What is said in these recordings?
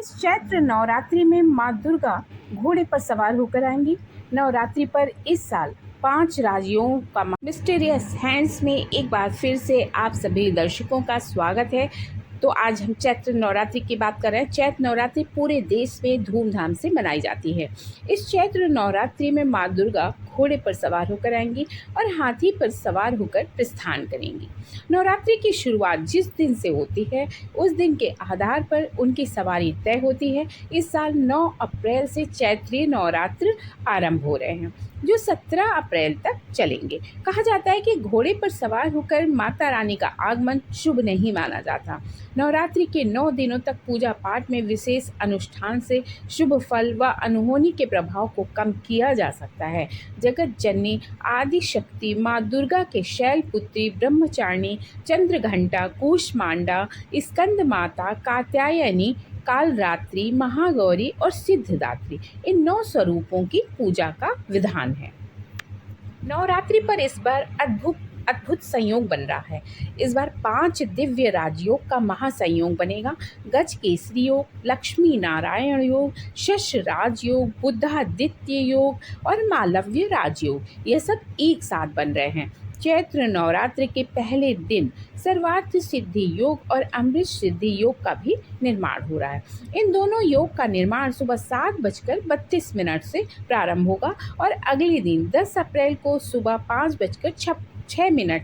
इस चैत्र नवरात्रि में माँ दुर्गा घोड़े पर सवार होकर आएंगी। नवरात्रि पर इस साल 5 राज्यों का मिस्टीरियस हैंड्स में एक बार फिर से आप सभी दर्शकों का स्वागत है। तो आज हम चैत्र नवरात्रि की बात कर रहे हैं। चैत्र नवरात्रि पूरे देश में धूमधाम से मनाई जाती है। इस चैत्र नवरात्रि में माँ दुर्गा घोड़े पर सवार होकर आएंगी और हाथी पर सवार होकर प्रस्थान करेंगी। नवरात्रि की शुरुआत जिस दिन से होती है उस दिन के आधार पर उनकी सवारी तय होती है। इस साल 9 अप्रैल से चैत्रीय नवरात्र आरंभ हो रहे हैं जो 17 अप्रैल तक चलेंगे। कहा जाता है कि घोड़े पर सवार होकर माता रानी का आगमन शुभ नहीं माना जाता। नवरात्रि के 9 दिनों तक पूजा पाठ में विशेष अनुष्ठान से शुभ फल व अनहोनी के प्रभाव को कम किया जा सकता है। जगत जननी आदि शक्ति माँ दुर्गा के शैलपुत्री, ब्रह्मचारिणी, चंद्रघंटा, कूष्मांडा, स्कंद माता, कात्यायनी, कालरात्रि, महागौरी और सिद्धिदात्री इन 9 स्वरूपों की पूजा का विधान है। नवरात्रि पर इस बार अद्भुत संयोग बन रहा है। इस बार 5 दिव्य राजयोग का महासंयोग बनेगा। गज केसरी योग, लक्ष्मी नारायण योग, शश राजयोग, बुद्धादित्य योग और मालव्य राजयोग ये सब एक साथ बन रहे हैं। चैत्र नवरात्र के पहले दिन सर्वार्थ सिद्धि योग और अमृत सिद्धि योग का भी निर्माण हो रहा है। इन दोनों योग का निर्माण सुबह 7:32 से प्रारंभ होगा और अगले दिन 10 अप्रैल को सुबह 5:06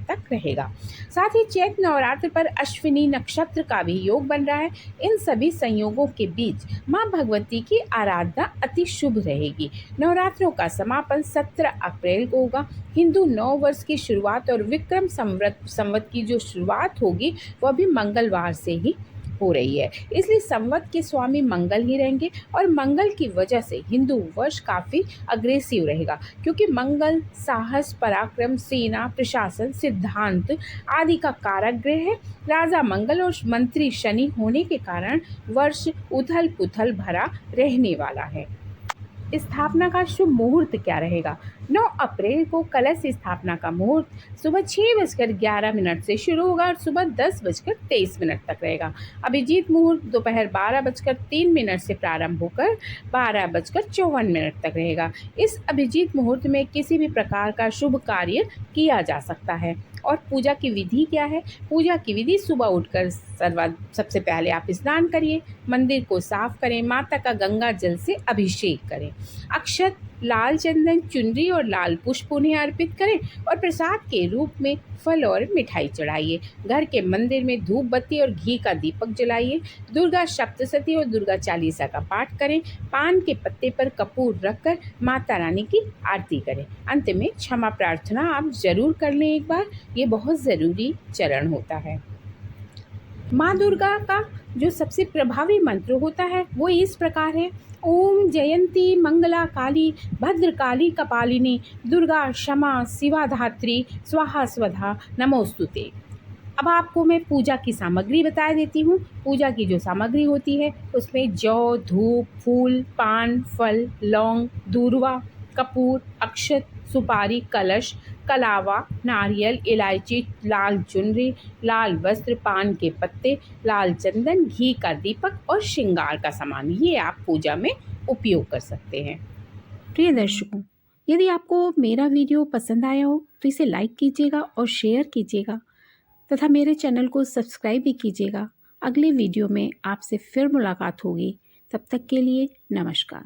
तक रहेगा। साथ ही चैत्र नवरात्र पर अश्विनी नक्षत्र का भी योग बन रहा है। इन सभी संयोगों के बीच माँ भगवती की आराधना अति शुभ रहेगी। नवरात्रों का समापन 17 अप्रैल को होगा। हिंदू नव वर्ष की शुरुआत और विक्रम संवत की जो शुरुआत होगी वह भी मंगलवार से ही हो रही है, इसलिए संवत के स्वामी मंगल ही रहेंगे और मंगल की वजह से हिंदू वर्ष काफ़ी अग्रेसिव रहेगा, क्योंकि मंगल साहस, पराक्रम, सेना, प्रशासन, सिद्धांत आदि का कारक ग्रह है। राजा मंगल और मंत्री शनि होने के कारण वर्ष उथल पुथल भरा रहने वाला है। स्थापना का शुभ मुहूर्त क्या रहेगा? 9 अप्रैल को कलश स्थापना का मुहूर्त सुबह 6:11 से शुरू होगा और सुबह 10:23 तक रहेगा। अभिजीत मुहूर्त दोपहर 12:03 से प्रारंभ होकर 12:54 तक रहेगा। इस अभिजीत मुहूर्त में किसी भी प्रकार का शुभ कार्य किया जा सकता है। और पूजा की विधि क्या है? पूजा की विधि सुबह उठकर सबसे पहले आप स्नान करिए, मंदिर को साफ करें, माता का गंगा जल से अभिषेक करें, अक्षत, लाल चंदन, चुनरी और लाल पुष्प उन्हें अर्पित करें और प्रसाद के रूप में फल और मिठाई चढ़ाइए। घर के मंदिर में धूप बत्ती और घी का दीपक जलाइए। दुर्गा सप्तशती और दुर्गा चालीसा का पाठ करें। पान के पत्ते पर कपूर रखकर माता रानी की आरती करें। अंत में क्षमा प्रार्थना आप जरूर कर लें एक बार, ये बहुत ज़रूरी चरण होता है। माँ दुर्गा का जो सबसे प्रभावी मंत्र होता है वो इस प्रकार है: ओम जयंती मंगला काली भद्रकाली कपालिनी दुर्गा क्षमा शिवा धात्री स्वाहा स्वधा नमोस्तुते। अब आपको मैं पूजा की सामग्री बता देती हूँ। पूजा की जो सामग्री होती है उसमें जौ, धूप, फूल, पान, फल, लौंग, दूर्वा, कपूर, अक्षत, सुपारी, कलश, कलावा, नारियल, इलायची, लाल चुनरी, लाल वस्त्र, पान के पत्ते, लाल चंदन, घी का दीपक और श्रृंगार का सामान, ये आप पूजा में उपयोग कर सकते हैं। प्रिय दर्शकों, यदि आपको मेरा वीडियो पसंद आया हो तो इसे लाइक कीजिएगा और शेयर कीजिएगा तथा मेरे चैनल को सब्सक्राइब भी कीजिएगा। अगले वीडियो में आपसे फिर मुलाकात होगी। तब तक के लिए नमस्कार।